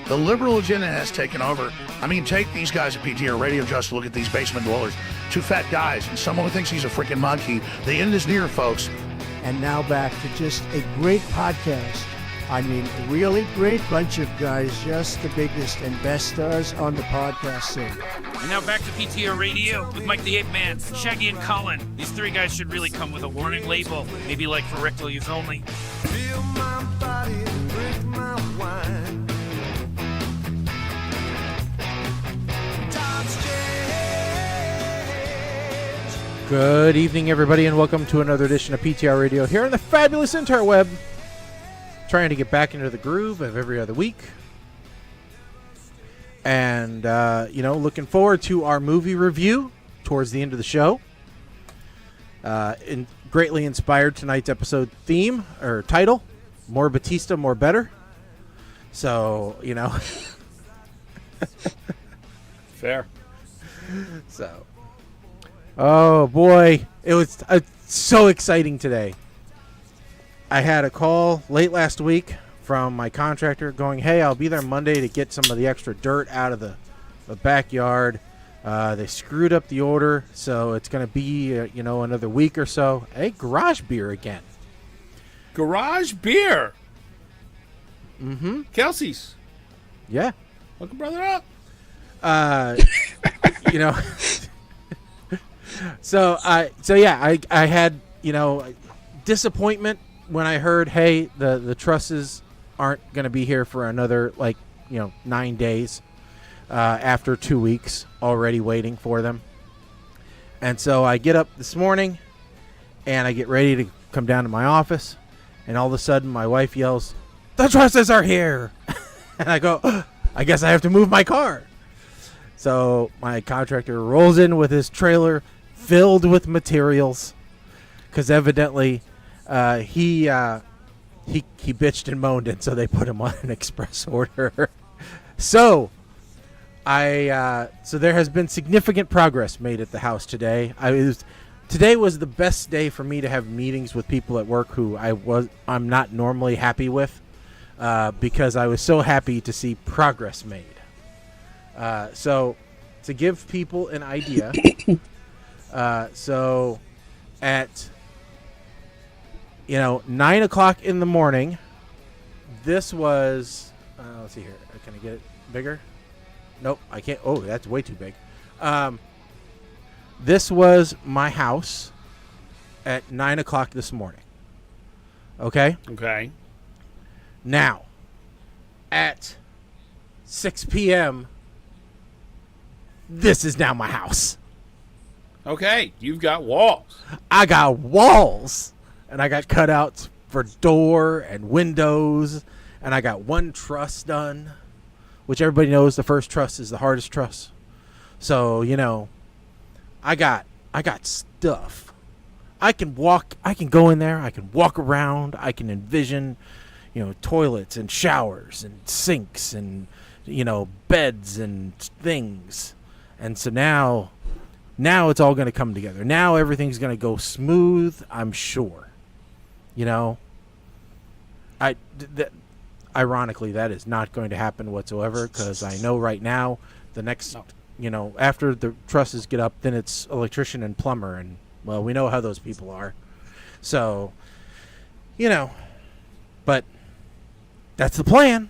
The liberal agenda has taken over. I mean, take these guys at PTR Radio just to look at these basement dwellers. Two fat guys, and someone thinks he's a freaking monkey. The end is near, folks. And now back to just a great podcast. I mean, really great bunch of guys, just the biggest and best stars on the podcast scene. And now back to PTR Radio with Mike the Ape Man, Shaggy, and Colin. These three guys should really come with a warning label, maybe like for rectal use only. Feel my body, drink my wine. Times change. Good evening, everybody, and welcome to another edition of PTR Radio here on the fabulous interweb. Trying to get back into the groove of every other week. And, looking forward to our movie review towards the end of the show. Greatly inspired tonight's episode theme, or title, More Bautista, More Better. So, Fair. So, oh boy, it was so exciting today. I had a call late last week from my contractor going, hey, I'll be there Monday to get some of the extra dirt out of the backyard. They screwed up the order, so it's going to be, another week or so. Hey, garage beer again. Garage beer? Mm-hmm. Kelsey's. Yeah. Hook a brother up. I had, disappointment when I heard, hey, the trusses aren't going to be here for another, 9 days after 2 weeks already waiting for them. And so I get up this morning and I get ready to come down to my office, and all of a sudden my wife yells, the trusses are here. And I go, I guess I have to move my car. So my contractor rolls in with his trailer filled with materials because evidently he bitched and moaned, and so they put him on an express order. So there has been significant progress made at the house today. Today was the best day for me to have meetings with people at work who I'm not normally happy with, because I was so happy to see progress made. So to give people an idea, so at 9 o'clock in the morning, this was, let's see here. Can I get it bigger? Nope, I can't. Oh, that's way too big. This was my house at 9 o'clock this morning. Okay? Okay. Now, at 6 p.m., this is now my house. Okay, you've got walls. I got walls. And I got cutouts for door and windows. And I got one truss done, which everybody knows the first truss is the hardest truss. So, I got stuff. I can go in there. I can walk around. I can envision, toilets and showers and sinks and, beds and things. And so now it's all going to come together. Now everything's going to go smooth, I'm sure. Ironically, that is not going to happen whatsoever, because I know right now the next, after the trusses get up, then it's electrician and plumber, and, well, we know how those people are. So, but that's the plan.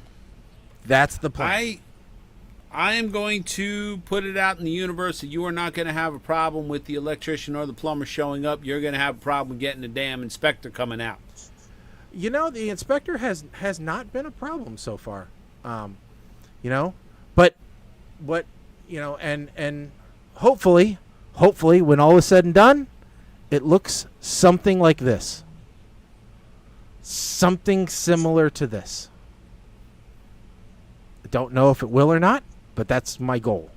That's the plan. I am going to put it out in the universe that you are not going to have a problem with the electrician or the plumber showing up. You're going to have a problem getting the damn inspector coming out. The inspector has not been a problem so far. But what, and hopefully when all is said and done, it looks something like this. Something similar to this. I don't know if it will or not, but that's my goal,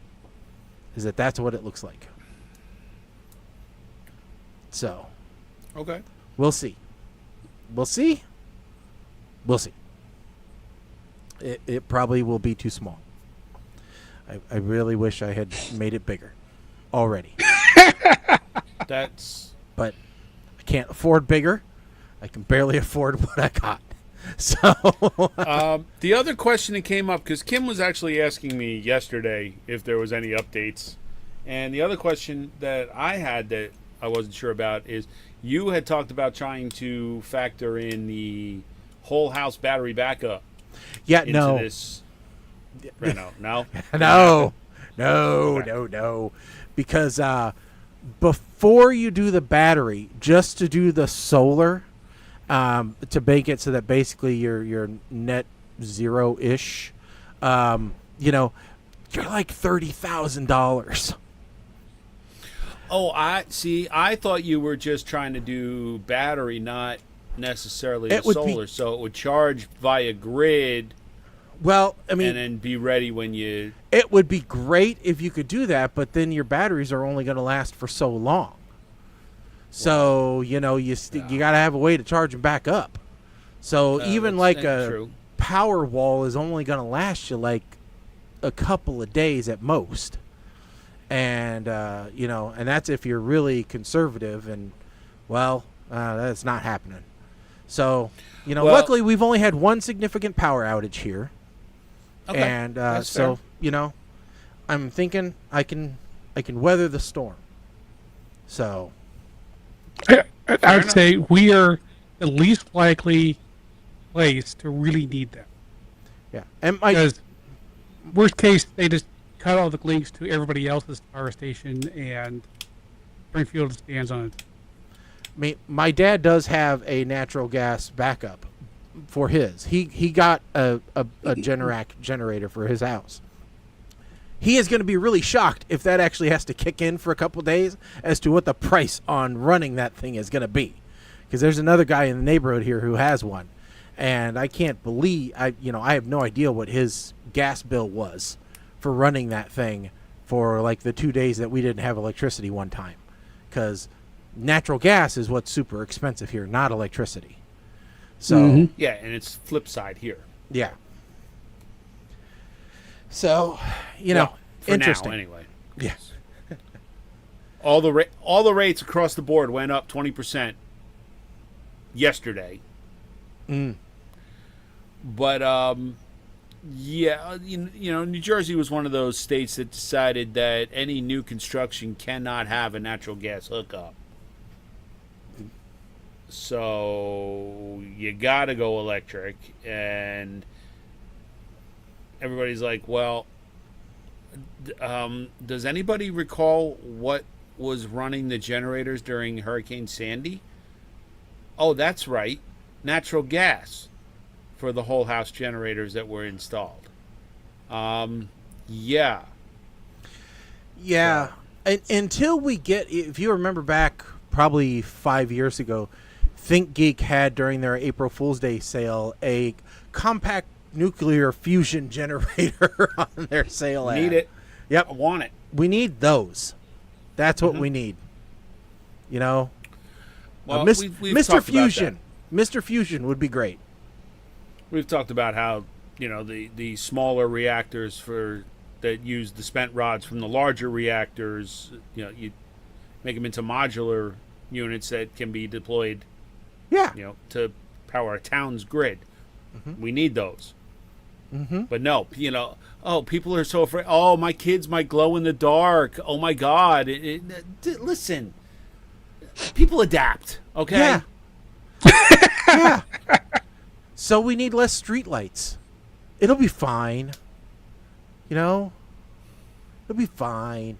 is that's what it looks like. So, okay, we'll see. It probably will be too small. I really wish I had made it bigger already. But I can't afford bigger. I can barely afford what I got. So the other question that came up, because Kim was actually asking me yesterday if there was any updates, and the other question that I had that I wasn't sure about is you had talked about trying to factor in the whole house battery backup yeah, into no, this. No, no, because before you do the battery, just to do the solar, to make it so that basically you're net zero-ish, you're like $30,000. Oh, I see. I thought you were just trying to do battery, not necessarily the solar, so it would charge via grid. Well, I mean, and then be ready when you. It would be great if you could do that, but then your batteries are only going to last for so long. So you got to have a way to charge them back up. So even like a power wall is only going to last you like a couple of days at most, and and that's if you're really conservative. And that's not happening. So luckily we've only had one significant power outage here. Okay. And so fair. I'm thinking I can weather the storm. So I would say we are the least likely place to really need them. Yeah, because worst case they just cut all the links to everybody else's power station and Springfield stands on it. I mean, my dad does have a natural gas backup for his. He got a Generac generator for his house. He is going to be really shocked if that actually has to kick in for a couple days as to what the price on running that thing is going to be. Because there's another guy in the neighborhood here who has one, and I can't believe I have no idea what his gas bill was for running that thing for like the 2 days that we didn't have electricity one time. Because natural gas is what's super expensive here, not electricity. So yeah, and it's flip side here. Yeah. So, for interesting. Now, anyway. Yes. All the rates across the board went up 20% yesterday. But New Jersey was one of those states that decided that any new construction cannot have a natural gas hookup. So you got to go electric, and everybody's like, well, does anybody recall what was running the generators during Hurricane Sandy? Oh, that's right. Natural gas for the whole house generators that were installed. Yeah. Yeah. So. Until we get, if you remember back probably 5 years ago, ThinkGeek had during their April Fool's Day sale a compact nuclear fusion generator on their sale ad. Need it. Yep. I want it. We need those. That's what we need. Well, Mr. Fusion. Mr. Fusion would be great. We've talked about how, the smaller reactors that use the spent rods from the larger reactors, you make them into modular units that can be deployed, to power a town's grid. We need those. But no, people are so afraid. Oh, my kids might glow in the dark. Oh, my God. Listen, people adapt, okay? Yeah. Yeah. So we need less streetlights. It'll be fine. It'll be fine.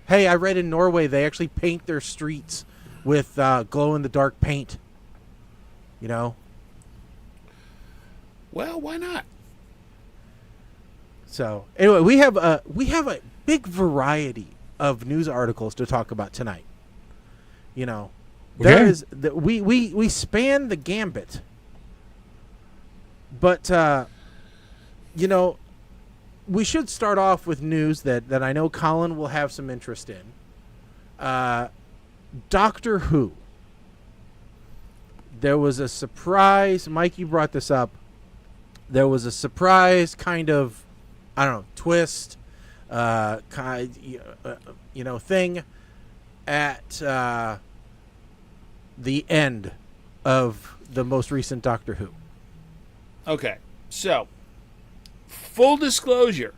Hey, I read in Norway they actually paint their streets with glow-in-the-dark paint. Well, why not? So anyway, we have a big variety of news articles to talk about tonight. There is we span the gambit, but we should start off with news that I know Colin will have some interest in. Doctor Who. There was a surprise. Mike, you brought this up. There was a surprise kind of, twist, thing at the end of the most recent Doctor Who. Okay, so full disclosure,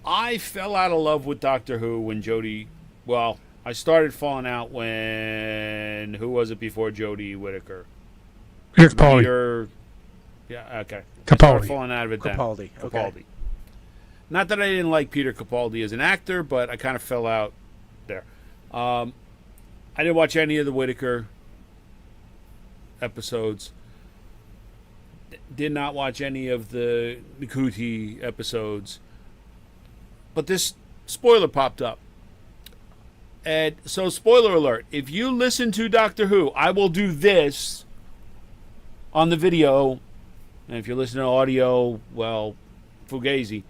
I fell out of love with Doctor Who when Jodie. Well, I started falling out when who was it before Jodie Whittaker? Peter Capaldi. Peter. Yeah, okay. I Capaldi. started falling out of it then. Capaldi, okay. Capaldi. Not that I didn't like Peter Capaldi as an actor, but I kind of fell out there. I didn't watch any of the Whittaker episodes. Did not watch any of the Nikuti episodes. But this spoiler popped up. And so, spoiler alert, if you listen to Doctor Who, I will do this on the video. And if you're listening to audio, well, fugazi.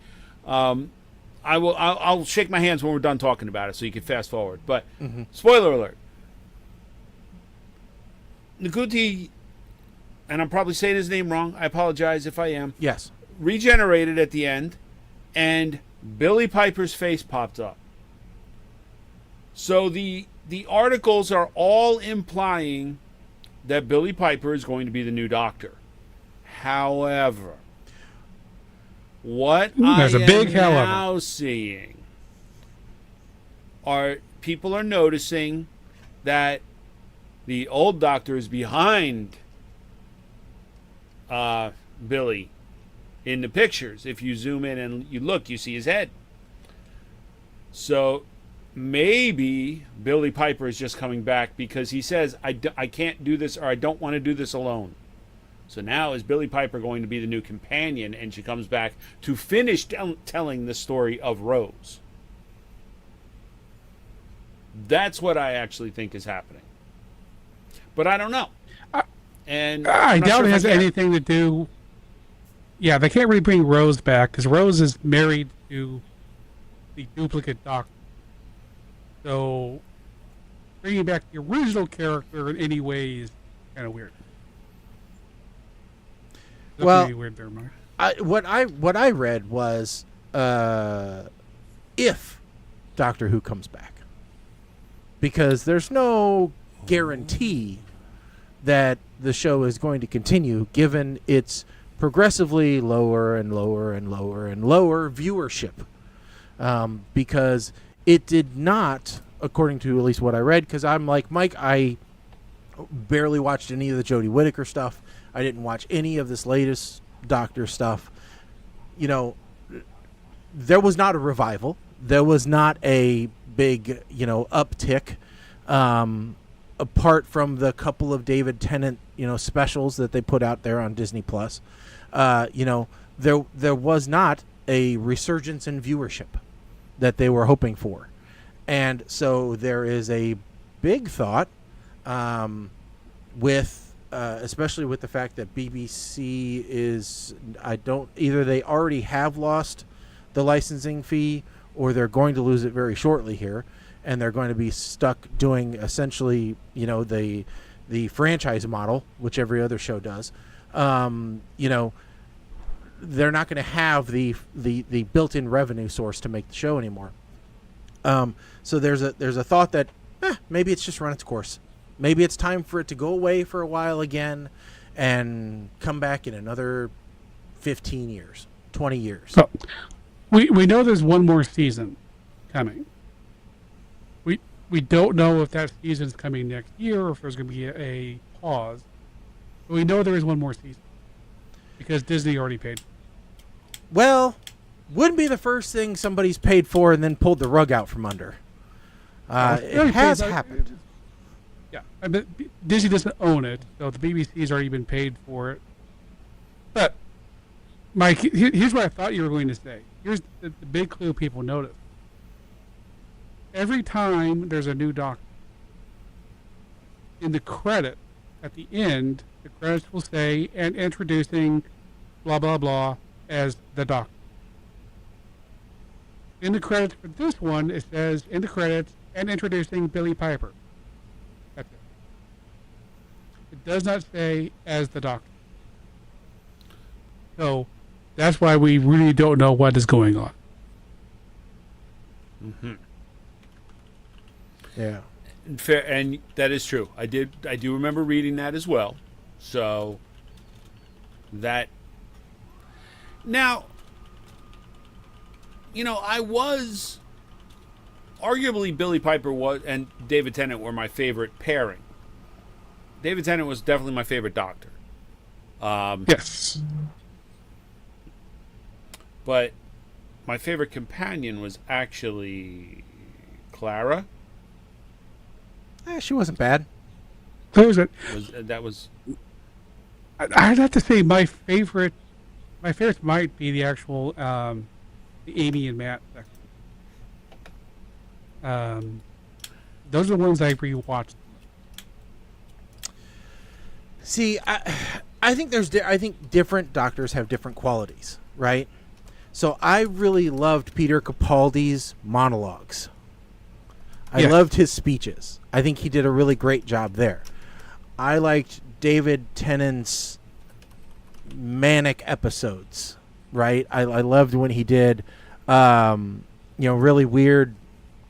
I'll shake my hands when we're done talking about it so you can fast forward. But, spoiler alert. Nikuti, and I'm probably saying his name wrong. I apologize if I am. Yes. Regenerated at the end, and Billy Piper's face popped up. So the articles are all implying that Billy Piper is going to be the new Doctor. However, what There's I a big am however. now seeing are people are noticing that the old Doctor is behind Billy in the pictures. If you zoom in and you look, you see his head. So maybe Billy Piper is just coming back because he says, I can't do this, or I don't want to do this alone. So now is Billy Piper going to be the new companion, and she comes back to finish telling the story of Rose. That's what I actually think is happening. But I don't know. And I I'm not doubt sure it if has I care. anything to do. Yeah, they can't really bring Rose back because Rose is married to the duplicate Doctor. So bringing back the original character in any way is kind of weird. That's Well, really weird there, Mark. What I read was if Doctor Who comes back, because there's no guarantee that the show is going to continue given its progressively lower and lower and lower and lower viewership, because it did not, according to at least what I read, because I'm like Mike, I barely watched any of the Jodie Whittaker stuff. I didn't watch any of this latest Doctor stuff. You know, there was not a revival. There was not a big, uptick. Apart from the couple of David Tennant, specials that they put out there on Disney Plus, there was not a resurgence in viewership that they were hoping for, and so there is a big thought, especially with the fact that BBC is, either they already have lost the licensing fee or they're going to lose it very shortly here. And they're going to be stuck doing essentially, the franchise model, which every other show does. They're not going to have the built-in revenue source to make the show anymore. So there's a thought that maybe it's just run its course. Maybe it's time for it to go away for a while again, and come back in another 15 years, 20 years. So we know there's one more season coming. We don't know if that season is coming next year or if there's going to be a pause. But we know there is one more season because Disney already paid. Well, wouldn't be the first thing somebody's paid for and then pulled the rug out from under. It has happened. Yeah, but Disney doesn't own it, so the BBC's already been paid for it. But, Mike, here's what I thought you were going to say. Here's the big clue people notice. Every time there's a new Doctor, in the credit at the end, the credits will say, and introducing blah, blah, blah as the Doctor. In the credits for this one, it says, in the credits, and introducing Billy Piper. That's it. It does not say as the Doctor. So, that's why we really don't know what is going on. Mm-hmm. Yeah. Fair, and that is true. I do remember reading that as well. So that now, I was arguably Billy Piper and David Tennant were my favorite pairing. David Tennant was definitely my favorite Doctor. Yes. But my favorite companion was actually Clara. She wasn't bad. So was it? That was. I'd have to say my favorite. My favorites might be the actual the Amy and Matt section. Those are the ones I rewatched. See, I think I think different Doctors have different qualities, right? So I really loved Peter Capaldi's monologues. I loved his speeches. I think he did a really great job there. I liked David Tennant's manic episodes, right? I loved when he did, really weird,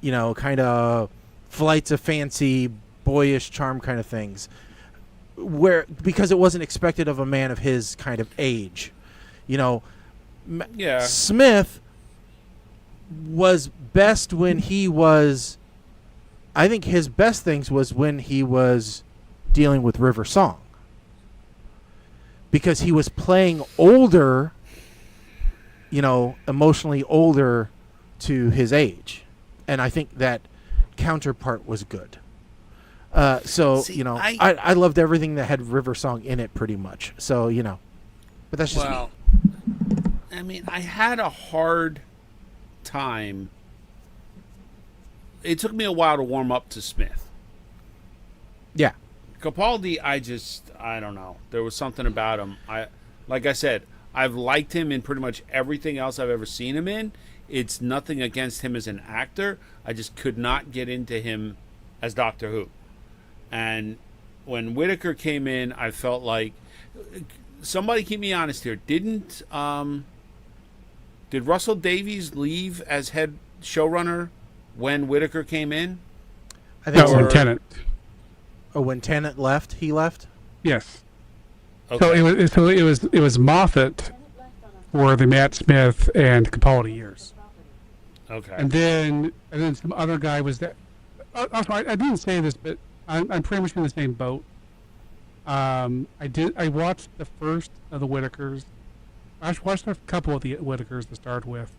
kind of flights of fancy, boyish charm kind of things, because it wasn't expected of a man of his kind of age. Smith was best when he was. I think his best things was when he was dealing with River Song, because he was playing older, emotionally older to his age, and I think that counterpart was good. I loved everything that had River Song in it, pretty much. So but that's just me. I mean, I had a hard time. It took me a while to warm up to Smith. Yeah. Capaldi, I don't know. There was something about him. Like I said, I've liked him in pretty much everything else I've ever seen him in. It's nothing against him as an actor. I just could not get into him as Doctor Who. And when Whittaker came in, I felt like, somebody keep me honest here. Did Russell Davies leave as head showrunner when Whittaker came in? I think when Tennant. Oh, when Tennant left, he left? Yes. Okay. So it was Moffat for the Matt Smith and Capaldi years. Okay. And then some other guy was that. Also, I didn't say this, but I'm pretty much in the same boat. I watched the first of the Whittakers. I watched a couple of the Whittakers to start with,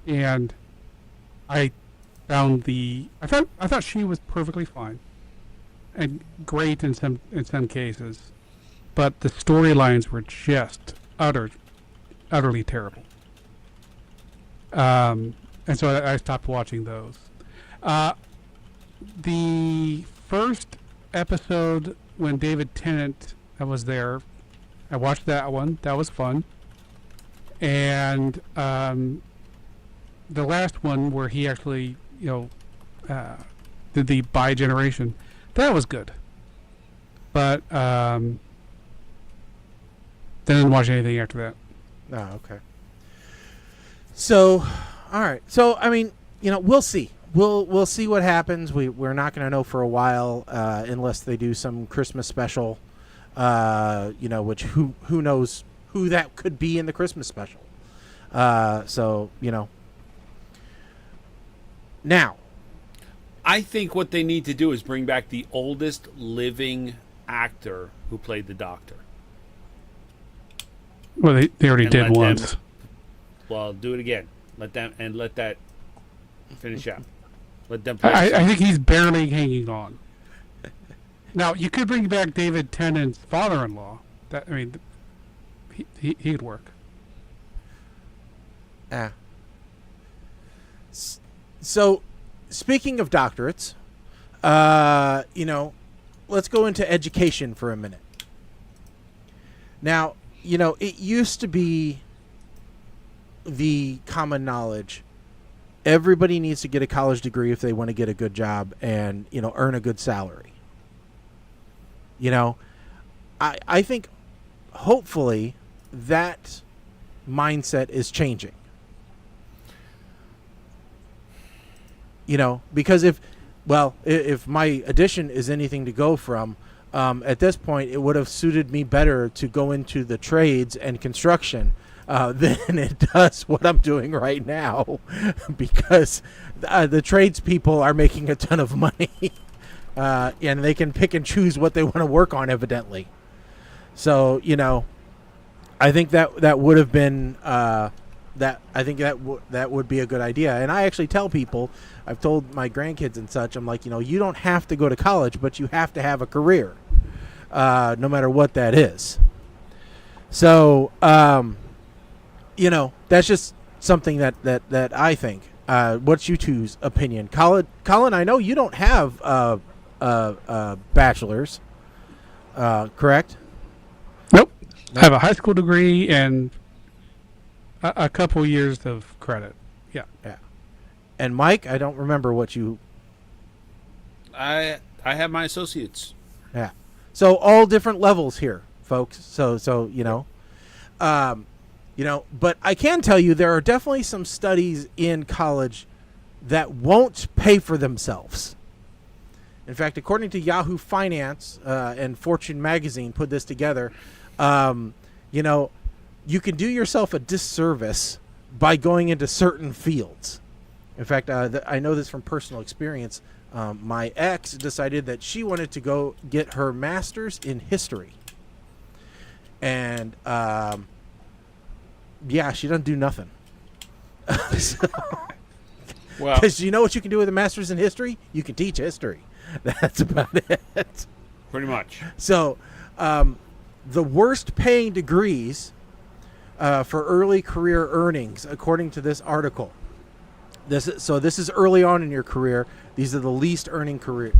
and I found I thought she was perfectly fine and great in some cases, but the storylines were just utterly terrible. And so I stopped watching those. The first episode when David Tennant was there, I watched that one. That was fun. And the last one where he actually, did the bi-generation, that was good. But didn't watch anything after that. Oh, okay. So, all right. So, I mean, we'll see. We'll see what happens. We're not going to know for a while unless they do some Christmas special. Which who knows who that could be in the Christmas special. Now, I think what they need to do is bring back the oldest living actor who played the Doctor. Well, they already did once. Well, do it again. Let that finish up. Let them play. I think he's barely hanging on. Now, you could bring back David Tennant's father-in-law. He'd work. So, speaking of doctorates, let's go into education for a minute. Now, it used to be the common knowledge. Everybody needs to get a college degree if they want to get a good job and, earn a good salary. I think hopefully that mindset is changing. Because if Well, if my addition is anything to go from, at this point, it would have suited me better to go into the trades and construction than it does what I'm doing right now, because the tradespeople are making a ton of money, and they can pick and choose what they want to work on, evidently. So, I think that would have been that would be a good idea. And I actually tell people, I've told my grandkids and such, I'm like, you don't have to go to college, but you have to have a career, no matter what that is. So, that's just something that I think. What's you two's opinion? Colin, I know you don't have a bachelor's, correct? Nope. I have a high school degree and a couple years of credit. Yeah. Yeah. And Mike, I don't remember what you. I have my associates. Yeah. So all different levels here, folks. So but I can tell you there are definitely some studies in college that won't pay for themselves. In fact, according to Yahoo Finance and Fortune Magazine put this together, you can do yourself a disservice by going into certain fields. In fact, I know this from personal experience. My ex decided that she wanted to go get her master's in history. And, she doesn't do nothing. Because you know what you can do with a master's in history? You can teach history. That's about it. Pretty much. So, the worst paying degrees for early career earnings, according to this article. This is early on in your career. These are the least earning career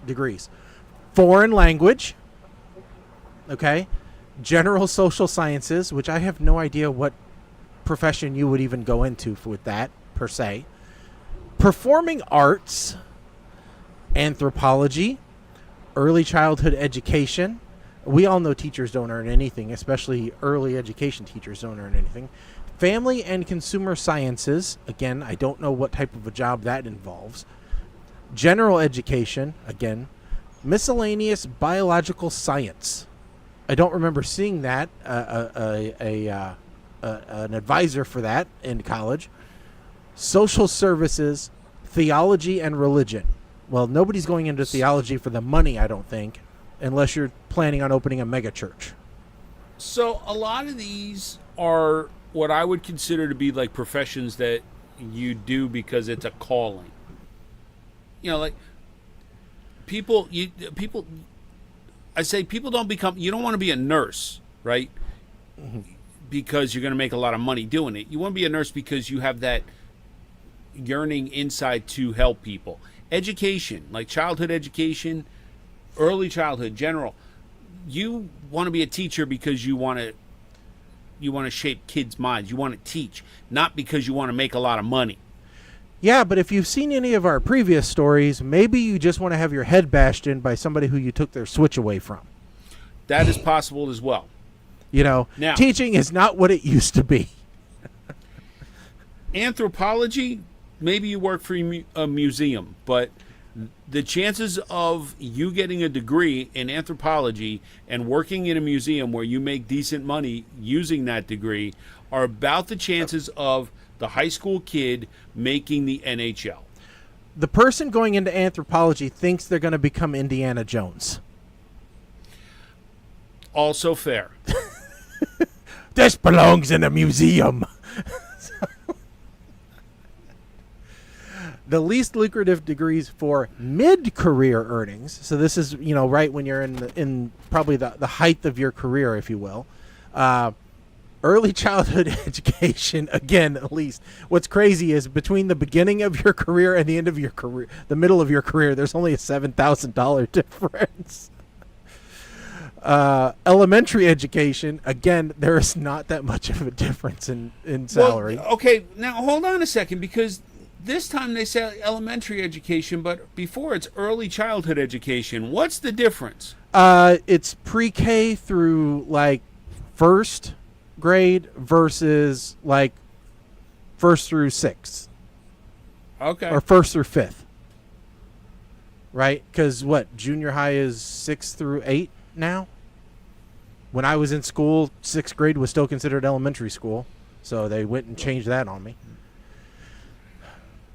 degrees. Foreign language. Okay. General social sciences, which I have no idea what profession you would even go into with that, per se. Performing arts. Anthropology. Early childhood education. We all know teachers don't earn anything, especially early education teachers don't earn anything. Family and consumer sciences. Again, I don't know what type of a job that involves. General education. Again, miscellaneous biological science. I don't remember seeing that, an advisor for that in college. Social services, theology, and religion. Well, nobody's going into theology for the money, I don't think, unless you're planning on opening a mega church. So a lot of these are what I would consider to be like professions that you do because it's a calling. Like people I say people don't become, you don't want to be a nurse, right? Mm-hmm. Because you're going to make a lot of money doing it. You want to be a nurse because you have that yearning inside to help people. Education, like childhood education, early childhood, general. You want to be a teacher because you want to shape kids' minds. You want to teach, not because you want to make a lot of money. Yeah, but if you've seen any of our previous stories, maybe you just want to have your head bashed in by somebody who you took their switch away from. That is possible as well. Now, teaching is not what it used to be. Anthropology, maybe you work for a museum, but the chances of you getting a degree in anthropology and working in a museum where you make decent money using that degree are about the chances of the high school kid making the NHL. The person going into anthropology thinks they're going to become Indiana Jones. Also fair. This belongs in a museum. The least lucrative degrees for mid-career earnings. So this is, right when you're in probably the height of your career, if you will. Early childhood education, again, at least. What's crazy is between the beginning of your career and the end of your career, the middle of your career, there's only a $7,000 difference. Elementary education, again, there is not that much of a difference in salary. Well, okay, now hold on a second, because this time they say elementary education, but before it's early childhood education. What's the difference? It's pre-K through like first grade versus like first through sixth. Okay. Or first through fifth. right? Because junior high is 6 through 8 now. When I was in school, 6th grade was still considered elementary school, so they went and changed that on me.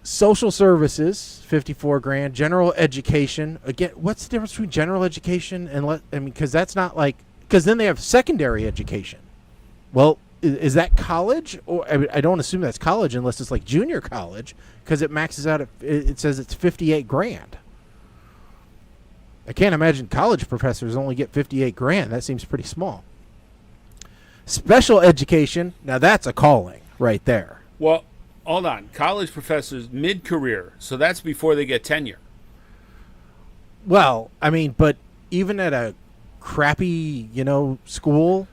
Social services, 54 grand. General education, again, what's the difference between general education and because that's not because then they have secondary education. Well, is that college? Or I don't assume that's college unless it's like junior college, because it maxes out it says it's 58 grand. I can't imagine college professors only get 58 grand. That seems pretty small. Special education, now that's a calling right there. Well, hold on. College professors mid-career, so that's before they get tenure. Well, I mean, but even at a crappy, school,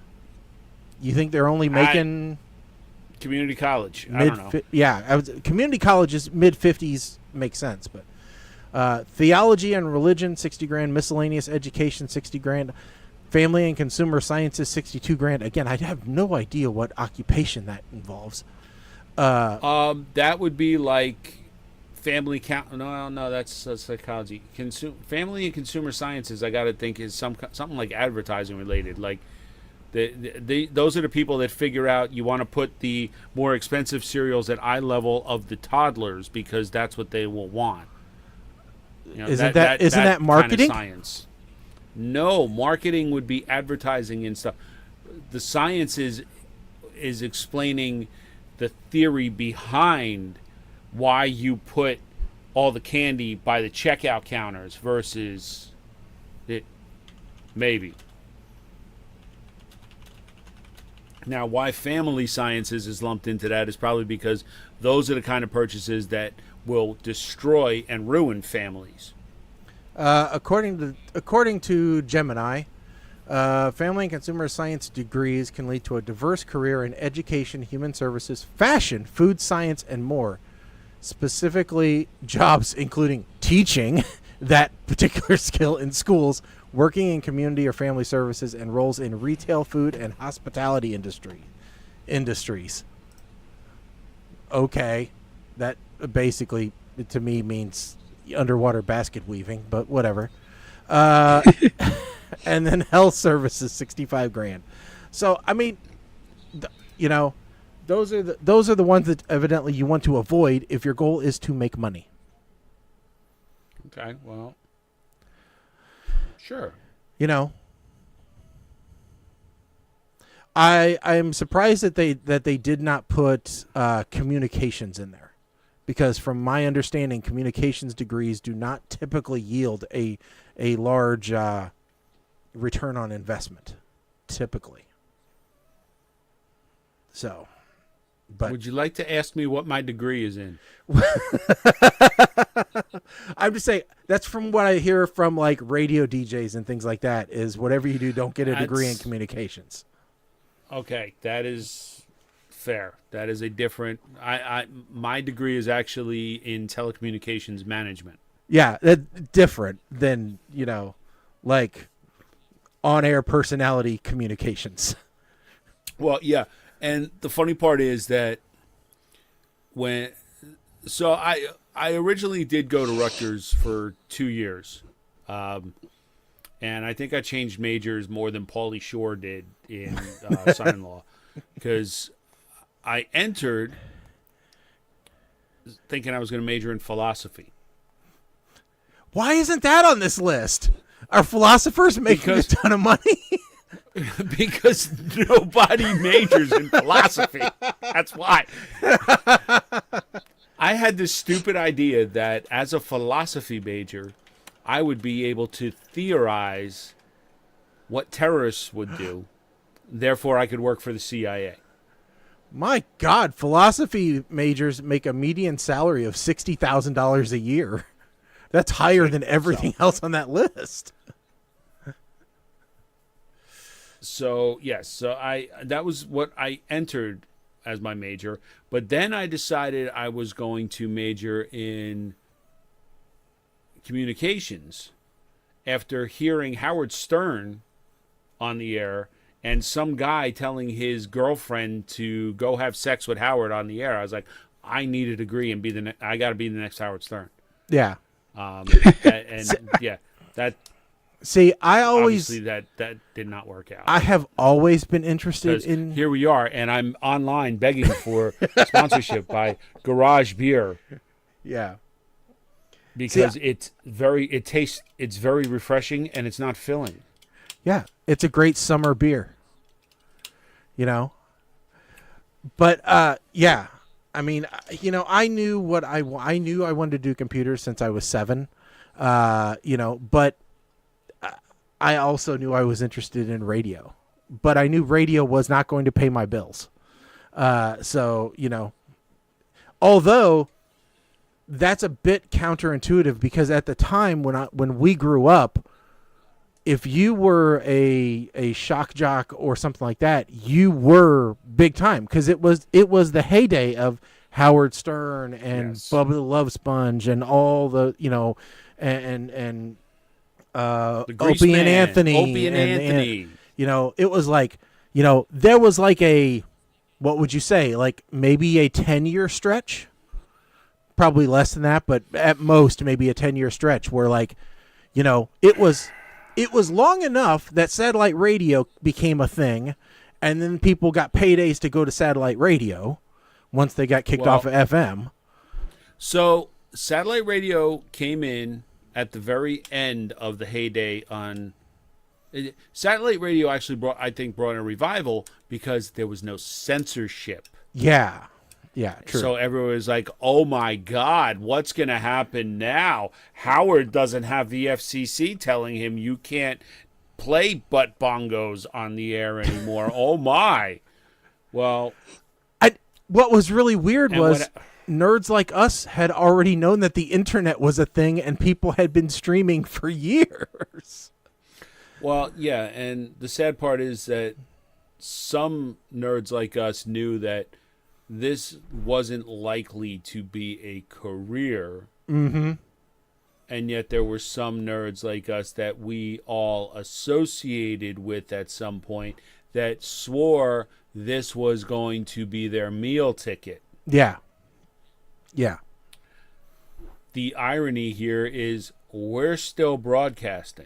you think they're only making community college? I don't know. Yeah, community colleges mid-50s makes sense, but theology and religion 60 grand, miscellaneous education 60 grand, family and consumer sciences 62 grand. Again, I have no idea what occupation that involves. That would be like family count. No, that's psychology. Family and consumer sciences, I got to think, is something like advertising related. Like those are the people that figure out you want to put the more expensive cereals at eye level of the toddlers because that's what they will want. Isn't that marketing? Kind of science. No, marketing would be advertising and stuff. The science is explaining the theory behind why you put all the candy by the checkout counters versus it. Maybe. Now, why family sciences is lumped into that is probably because those are the kind of purchases that will destroy and ruin families. According to Gemini, family and consumer science degrees can lead to a diverse career in education, human services, fashion, food science, and more. Specifically, jobs including teaching that particular skill in schools, working in community or family services, and roles in retail, food, and hospitality industries. Okay, that basically, to me, means underwater basket weaving, but whatever. And then health services, 65 grand. So, I mean, those are the ones that evidently you want to avoid if your goal is to make money. Okay, well, sure. I'm surprised that they did not put communications in there, because from my understanding, communications degrees do not typically yield a large return on investment, typically. So, but would you like to ask me what my degree is in? I'm just saying, that's from what I hear from like radio DJs and things like that, is whatever you do, don't get a degree in communications. Okay, that is fair. That is a different. My degree is actually in telecommunications management. Yeah, that's different than like on-air personality communications. Well, yeah, and the funny part is that I originally did go to Rutgers for 2 years, and I think I changed majors more than Pauly Shore did in Son-in-Law, because I entered thinking I was going to major in philosophy. Why isn't that on this list? Are philosophers making a ton of money? Because nobody majors in philosophy. That's why. I had this stupid idea that as a philosophy major, I would be able to theorize what terrorists would do. Therefore, I could work for the CIA. My God, philosophy majors make a median salary of $60,000 a year. That's higher than everything else on that list. So, yes, that was what I entered as my major. But then I decided I was going to major in communications after hearing Howard Stern on the air and some guy telling his girlfriend to go have sex with Howard on the air. I was like, I need a degree and I got to be the next Howard Stern. Yeah. That See, I always obviously that did not work out. I have always been interested Because in here we are, and I'm online begging for sponsorship by Garage Beer yeah. because it's very refreshing and it's not filling. Yeah, it's a great summer beer. You know? But yeah. I mean, you know, I knew I wanted to do computers since I was 7. You know, but I also knew I was interested in radio. But I knew radio was not going to pay my bills. So, you know, although that's a bit counterintuitive because at the time when we grew up, if you were a shock jock or something like that, you were big time because it was the heyday of Howard Stern and Bubba the Love Sponge and all the, you know, and Opie and Anthony. You know, it was like, you know, there was like what would you say? Like maybe a 10-year stretch? Probably less than that, but at most maybe a 10-year stretch where like, you know, it was long enough that satellite radio became a thing, and then people got paydays to go to satellite radio once they got kicked off of FM. So satellite radio came in at the very end of the heyday on satellite radio. Actually brought in a revival because there was no censorship. Yeah, true. So everyone was like, "Oh my God, what's going to happen now? Howard doesn't have the FCC telling him you can't play butt bongos on the air anymore." Oh my! Well, what was really weird was nerds like us had already known that the internet was a thing, and people had been streaming for years. Well, yeah, and the sad part is that some nerds like us knew that this wasn't likely to be a career. Mm-hmm. And yet there were some nerds like us that we all associated with at some point that swore this was going to be their meal ticket. Yeah. Yeah. The irony here is we're still broadcasting.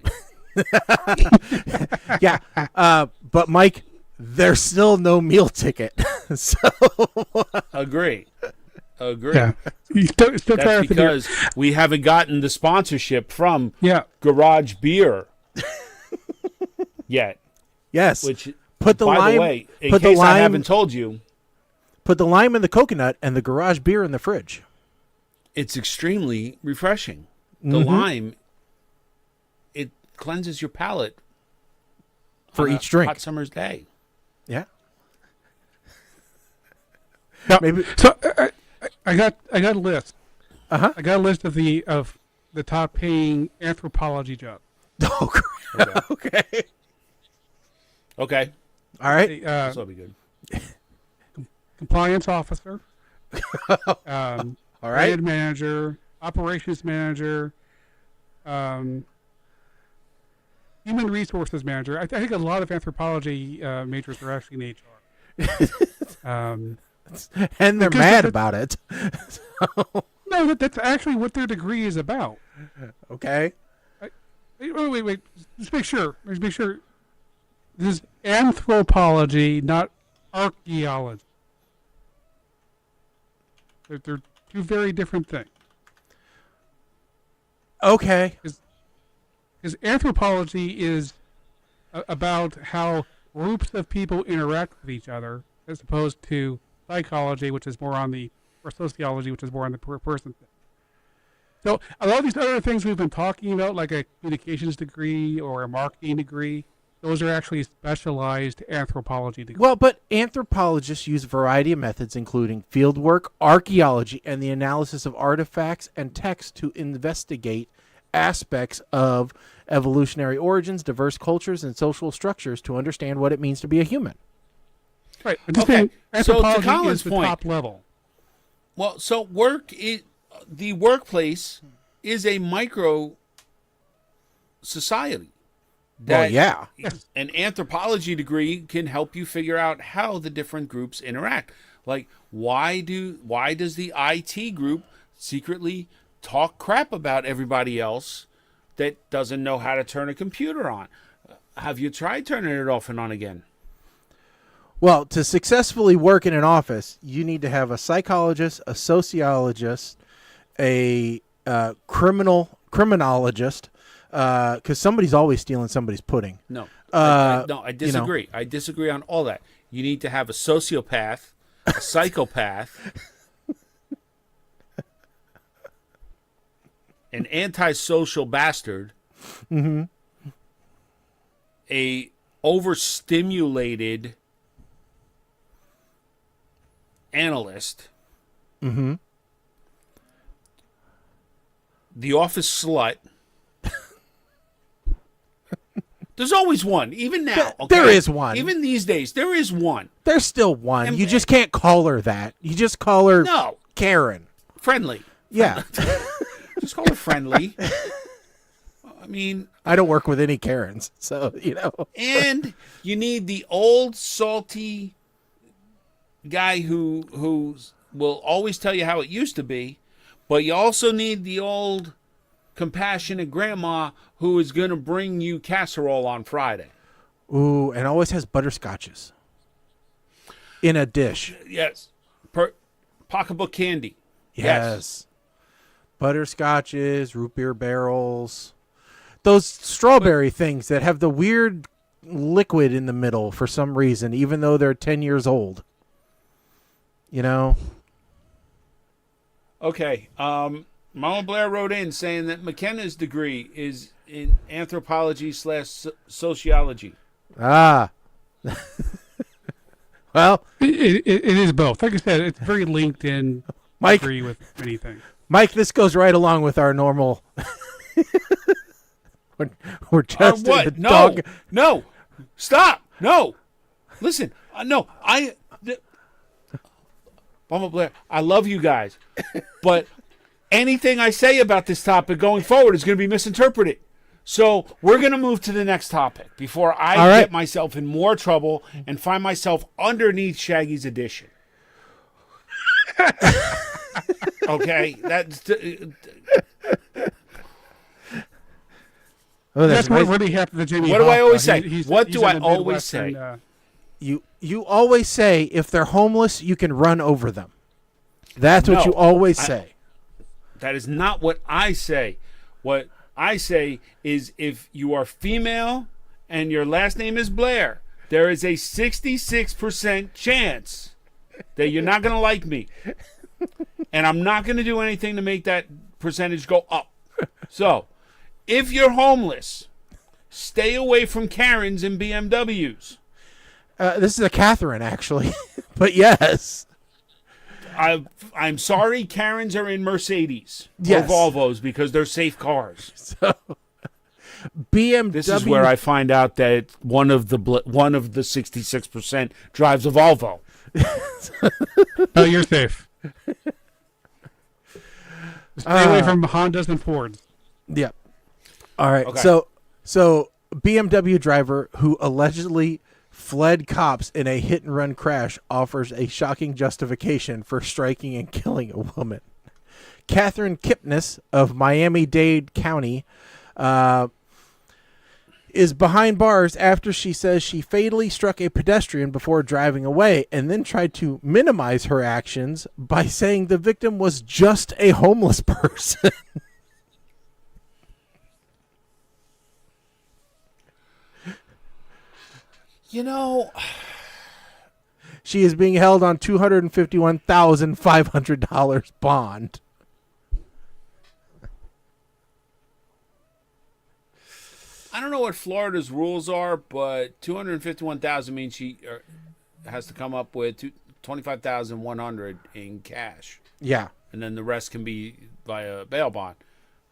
Yeah. But Mike, there's still no meal ticket. So Agree. Yeah. You still That's because we haven't gotten the sponsorship from Garage Beer yet. Yes. Which, put the by lime, the way, in case I haven't told you, put the lime in the coconut and the Garage Beer in the fridge. It's extremely refreshing. The lime, it cleanses your palate for each drink. Hot summer's day. Yeah. Now, Maybe. So I got a list. Uh-huh. I got a list of the top paying anthropology jobs. Oh, crap. Okay. Okay. All right. That'll be good. Compliance officer. All right. Brand manager, operations manager, human resources manager. I think a lot of anthropology majors are actually in HR. And they're mad about it. No, that's actually what their degree is about. Okay. Wait. Let's make sure. This is anthropology, not archaeology. They're two very different things. Okay. Because anthropology is about how groups of people interact with each other, as opposed to psychology, which is more on the, or sociology, which is more on the person thing. So a lot of these other things we've been talking about, like a communications degree or a marketing degree, those are actually specialized anthropology degrees. Well, but anthropologists use a variety of methods, including fieldwork, archaeology, and the analysis of artifacts and texts to investigate aspects of evolutionary origins, diverse cultures, and social structures to understand what it means to be a human. Right. Okay. So to Anthropology Colin's is the point, top level. Well, so the workplace is a micro society. Well, yeah. An anthropology degree can help you figure out how the different groups interact. Like, why does the IT group secretly talk crap about everybody else that doesn't know how to turn a computer on. Have you tried turning it off and on again? Well, to successfully work in an office, you need to have a psychologist, a sociologist, a criminologist, because somebody's always stealing somebody's pudding. No. I disagree. You know. I disagree on all that. You need to have a sociopath, a psychopath, an antisocial bastard, a overstimulated analyst, the office slut. There's always one, even now. Okay? There is one. Even these days, there is one. There's still one. And- you just can't call her that. You just call her No. Karen. Friendly. Yeah. Just call her friendly. I mean, I don't work with any Karens, so, you know. and you need the old salty guy who will always tell you how it used to be, but you also need the old compassionate grandma who is going to bring you casserole on Friday. Ooh, and always has butterscotches in a dish. Yes. Pocketbook candy. Yes. Butterscotches, root beer barrels. Those strawberry things that have the weird liquid in the middle for some reason, even though they're 10 years old. You know? Okay. Mama Blair wrote in saying that McKenna's degree is in anthropology/sociology. Ah. Well, It is both. Like I said, it's very linked in. Mike, Agree with anything. Mike, this goes right along with our normal. we're just what? in the No, dog. no, stop, no. Listen, no, Mama Blair, I love you guys, but anything I say about this topic going forward is going to be misinterpreted. So we're going to move to the next topic before I All right. get myself in more trouble and find myself underneath Shaggy's edition. Okay, that's Oh, That's nice. what really happened to Jimmy. What do I Hoffa. always say? He's What do I in the always Midwestern, say? You always say if they're homeless, you can run over them. That's what No, you always say. That is not what I say. What I say is if you are female and your last name is Blair, there is a 66% chance that you're not going to like me. And I'm not going to do anything to make that percentage go up. So, if you're homeless, stay away from Karens and BMWs. This is a Catherine, actually. But yes. I'm sorry, Karens are in Mercedes Yes. or Volvos because they're safe cars. So, BMW. This is where I find out that one of the 66% drives a Volvo. Oh, you're safe. Stay away from Hondas and Fords. Yeah. All right. Okay. So BMW driver who allegedly fled cops in a hit-and-run crash offers a shocking justification for striking and killing a woman. Catherine Kipnis of Miami-Dade County is behind bars after she says she fatally struck a pedestrian before driving away and then tried to minimize her actions by saying the victim was just a homeless person. You know, She is being held on $251,500 bond. I don't know what Florida's rules are, but $251,000 means she has to come up with $25,100 in cash, Yeah. and then the rest can be via bail bond.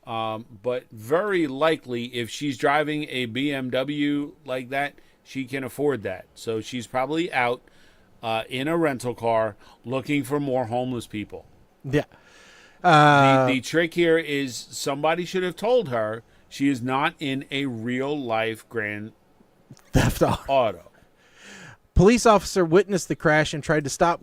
But very likely, if she's driving a BMW like that, she can afford that. So she's probably out in a rental car looking for more homeless people. Yeah. The trick here is somebody should have told her she is not in a real life Grand Theft Auto. Police officer witnessed the crash and tried to stop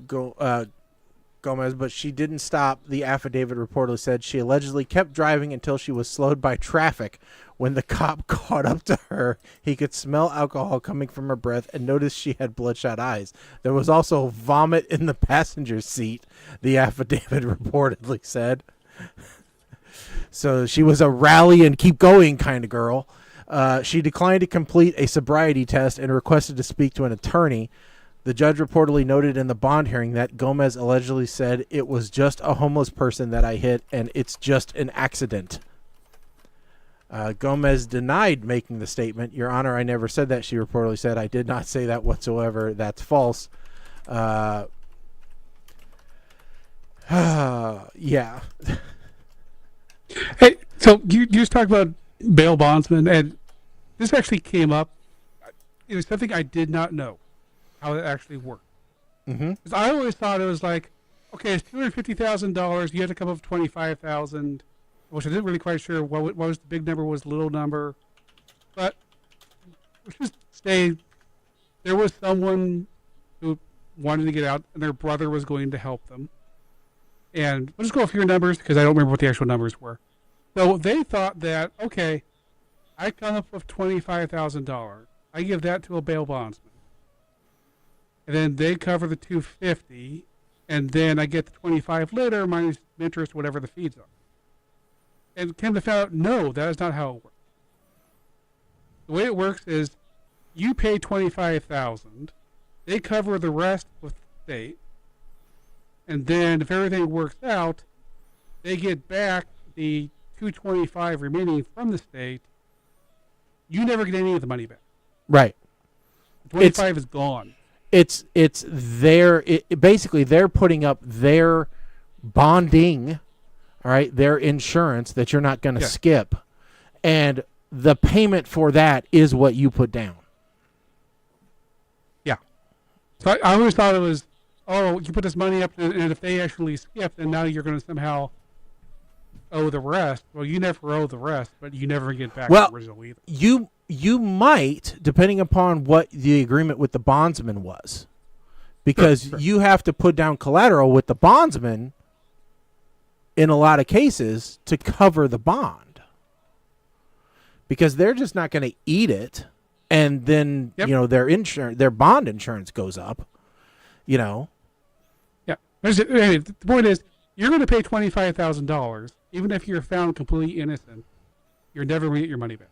Gomez, but she didn't stop. The affidavit reportedly said she allegedly kept driving until she was slowed by traffic. When the cop caught up to her, he could smell alcohol coming from her breath and noticed she had bloodshot eyes. There was also vomit in the passenger seat, the affidavit reportedly said. So she was a rally and keep going kind of girl. She declined to complete a sobriety test and requested to speak to an attorney. The judge reportedly noted in the bond hearing that Gomez allegedly said, "It was just a homeless person that I hit, and it's just an accident." Gomez denied making the statement. "Your Honor, I never said that," she reportedly said. "I did not say that whatsoever. That's false." Yeah. Hey, so you just talked about bail bondsmen, and this actually came up. It was something I did not know how it actually worked. Mm-hmm. 'Cause I always thought it was like, okay, it's $250,000. You had to come up with $25,000, which I didn't really quite sure what was the big number, was the little number. But let's just say there was someone who wanted to get out, and their brother was going to help them. And we'll just go a few numbers because I don't remember what the actual numbers were. So they thought that, okay, I come up with $25,000. I give that to a bail bondsman. And then they cover the $250, and then I get the $25 later minus interest, whatever the fees are. And came to find out, no, that is not how it works. The way it works is you pay $25,000, they cover the rest with the state, and then if everything works out, they get back the $225 remaining from the state. You never get any of the money back. Right. The $25 is gone. It's their basically they're putting up their bonding, all right, their insurance that you're not going to skip, and the payment for that is what you put down. Yeah. So I always thought it was, oh, you put this money up, and if they actually skip, then now you're going to somehow owe the rest. Well, you never owe the rest, but you never get back the original either. You might, depending upon what the agreement with the bondsman was, because you have to put down collateral with the bondsman in a lot of cases to cover the bond, because they're just not going to eat it, and then their bond insurance goes up. Yeah. The point is, you're going to pay $25,000, even if you're found completely innocent. You're never going to get your money back.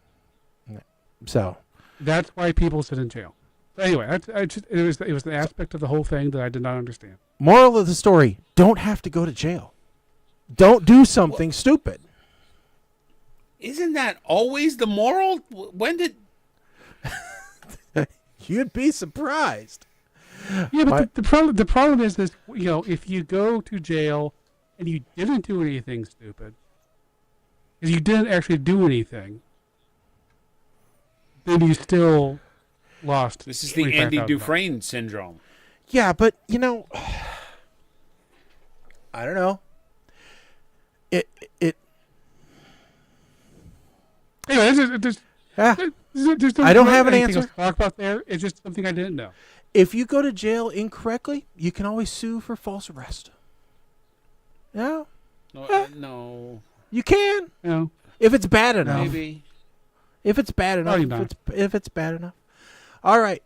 So that's why people sit in jail. So anyway, it was an aspect of the whole thing that I did not understand. Moral of the story: don't have to go to jail. Don't do something stupid. Isn't that always the moral? When did... You'd be surprised. Yeah, but the problem is this, if you go to jail and you didn't do anything stupid, because you didn't actually do anything, then you still lost. This is the Andy Dufresne syndrome. Yeah, but I don't know. Anyway, I don't have an answer to talk about there. It's just something I didn't know. If you go to jail incorrectly, you can always sue for false arrest. Yeah. No. You can. No. If it's bad enough. Maybe. If it's bad enough. No, if it's bad enough. All right.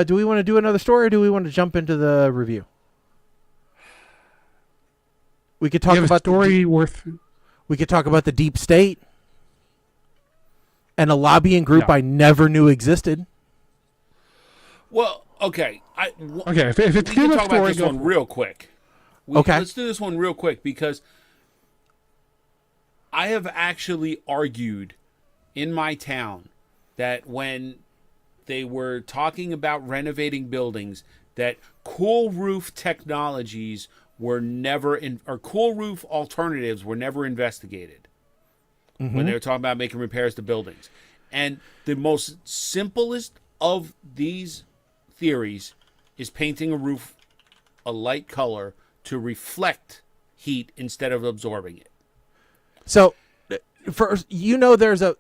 Do we want to do another story, or do we want to jump into the review? We could talk about We could talk about the deep state and a lobbying group I never knew existed. Well, okay. If it's we can talk about this one real quick. Let's do this one real quick, because I have actually argued in my town that when they were talking about renovating buildings, that cool roof technologies were never or cool roof alternatives were never investigated when they were talking about making repairs to buildings. And the most simplest of these theories is painting a roof a light color to reflect heat instead of absorbing it. So, first, there's a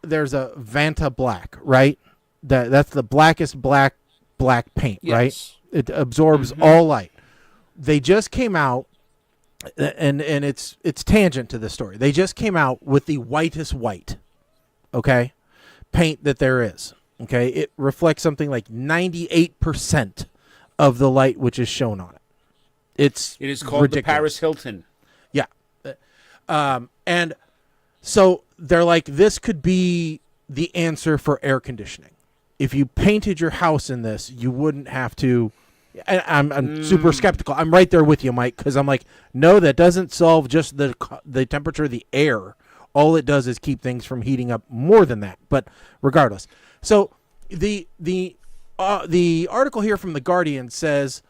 Vanta black, right? That's the blackest black paint, right? It absorbs all light. they just came out, and it's tangent to the story. They just came out with the whitest white, okay, paint that there is. Okay, it reflects something like 98% of the light which is shown on it. It is called ridiculous. The Paris Hilton. Yeah, and so they're like, this could be the answer for air conditioning. If you painted your house in this, you wouldn't have to. And I'm super skeptical. I'm right there with you, Mike, because I'm like, no, that doesn't solve just the temperature of the air. All it does is keep things from heating up more than that. But regardless, so the article here from The Guardian says,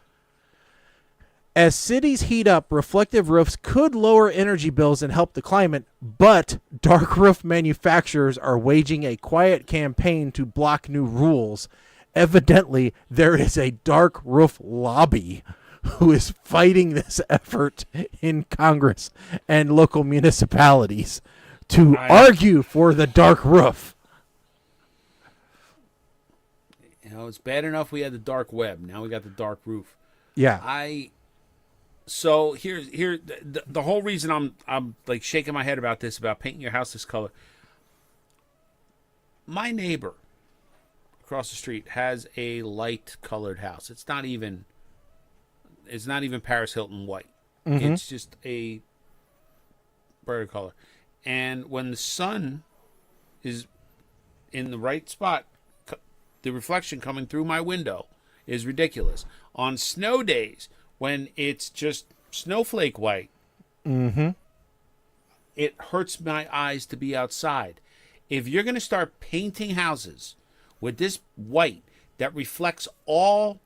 as cities heat up, reflective roofs could lower energy bills and help the climate, but dark roof manufacturers are waging a quiet campaign to block new rules. Evidently, there is a dark roof lobby who is fighting this effort in Congress and local municipalities to argue for the dark roof. You know, it's bad enough we had the dark web. Now we got the dark roof. Yeah. So here the whole reason I'm like shaking my head about this, about painting your house this color. My neighbor across the street has a light colored house. It's not even Paris Hilton white. Mm-hmm. It's just a brighter color. And when the sun is in the right spot, the reflection coming through my window is ridiculous. On snow days, when it's just snowflake white, it hurts my eyes to be outside. If you're going to start painting houses with this white that reflects all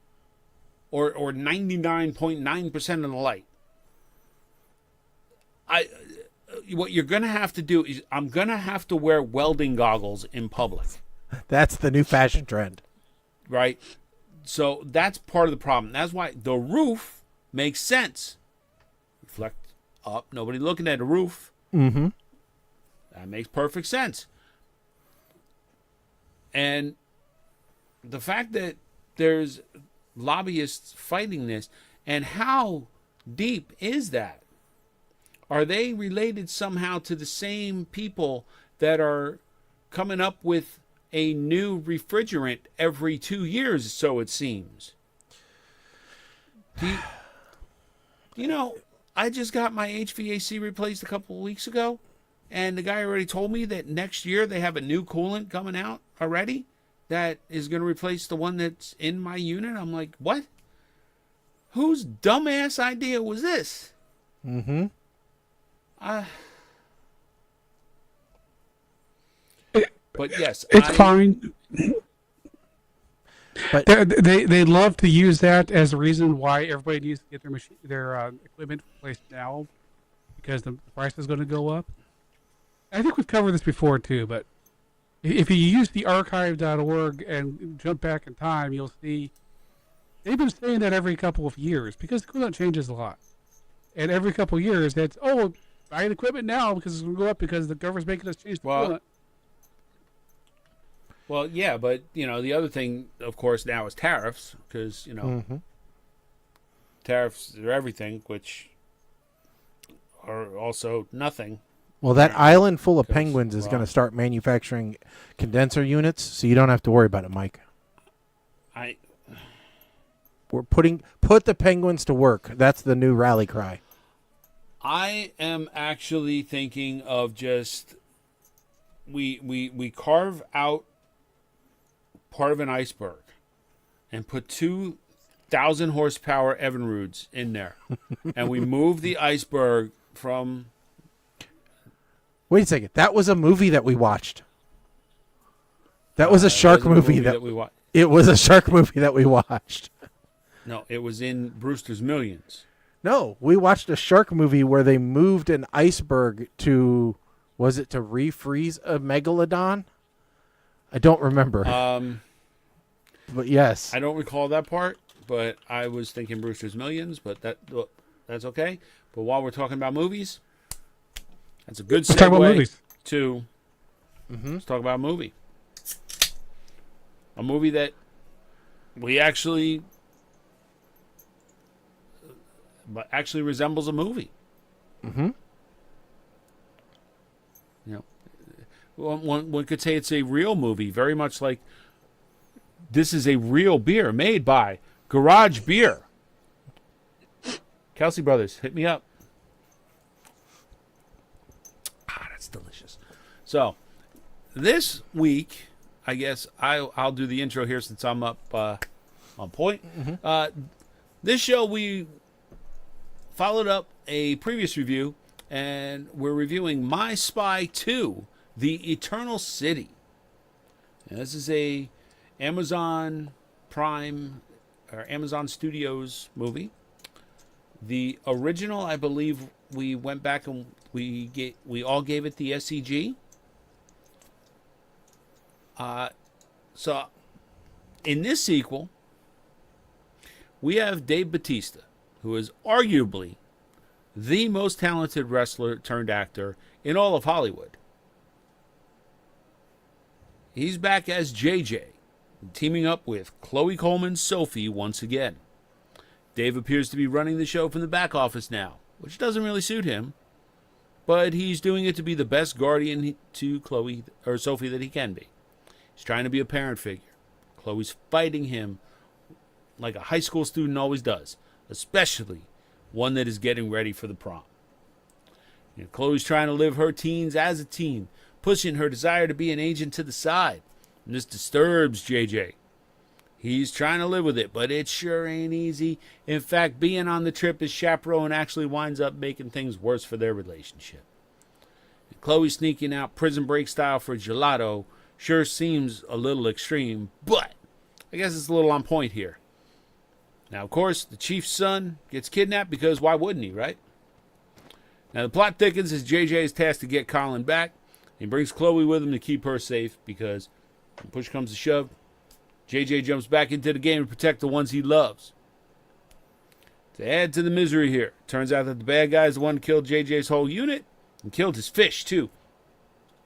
or 99.9% of the light, what you're going to have to do is I'm going to have to wear welding goggles in public. That's the new fashion trend. Right? So that's part of the problem. That's why the roof makes sense. Reflect up, nobody looking at the roof. Mm-hmm. That makes perfect sense. And the fact that there's lobbyists fighting this, and how deep is that? Are they related somehow to the same people that are coming up with a new refrigerant every 2 years, so it seems? You know, I just got my HVAC replaced a couple of weeks ago, and the guy already told me that next year they have a new coolant coming out already that is going to replace the one that's in my unit. I'm like, what? Whose dumbass idea was this? Mm-hmm. But yes, it's fine. But they love to use that as a reason why everybody needs to get their equipment replaced now, because the price is going to go up. I think we've covered this before too, but if you use the archive.org and jump back in time, you'll see they've been saying that every couple of years because the coolant changes a lot, and every couple of years that's buy the equipment now because it's going to go up because the government's making us change the coolant. Well, yeah, but, you know, the other thing, of course, now is tariffs, because, you know, tariffs are everything, which are also nothing. Well, that island full of penguins is going to start manufacturing condenser units, so you don't have to worry about it, Mike. Put the penguins to work. That's the new rally cry. I am actually thinking of just we carve out part of an iceberg and put 2,000 horsepower Evinrudes in there, and we move the iceberg from. Wait a second. That was a movie that we watched. That was a shark movie that we watched. It was a shark movie that we watched. No, it was in Brewster's Millions. No, we watched a shark movie where they moved an iceberg to, was it to refreeze a megalodon? I don't remember. But yes. I don't recall that part, but I was thinking Brewster's Millions, but that's okay. But while we're talking about movies, that's a good segue to let's talk about a movie. A movie that we actually but actually resembles a movie. Mm-hmm. You know, one could say it's a real movie, very much like this is a real beer made by Garage Beer. Kelsey Brothers, hit me up. That's delicious. So, this week, I guess I'll do the intro here since I'm up on point. Mm-hmm. This show, we followed up a previous review, and we're reviewing My Spy 2, The Eternal City. And this is a Amazon Prime or Amazon Studios movie. The original, I believe, we went back and we all gave it the SCG. So, in this sequel, we have Dave Bautista, who is arguably the most talented wrestler turned actor in all of Hollywood. He's back as JJ, teaming up with Chloe Coleman's Sophie once again. Dave appears to be running the show from the back office now, which doesn't really suit him, but he's doing it to be the best guardian to Chloe or Sophie that he can be. He's trying to be a parent figure. Chloe's fighting him like a high school student always does, especially one that is getting ready for the prom. You know, Chloe's trying to live her teens as a teen, pushing her desire to be an agent to the side. And this disturbs JJ. He's trying to live with it, but it sure ain't easy. In fact, being on the trip as chaperone actually winds up making things worse for their relationship. And Chloe sneaking out prison break style for gelato sure seems a little extreme, but I guess it's a little on point here. Now, of course, the chief's son gets kidnapped because why wouldn't he, right? Now, the plot thickens as JJ is tasked to get Colin back. He brings Chloe with him to keep her safe because when push comes to shove, JJ jumps back into the game to protect the ones he loves. To add to the misery here, turns out that the bad guy is the one who killed JJ's whole unit and killed his fish, too.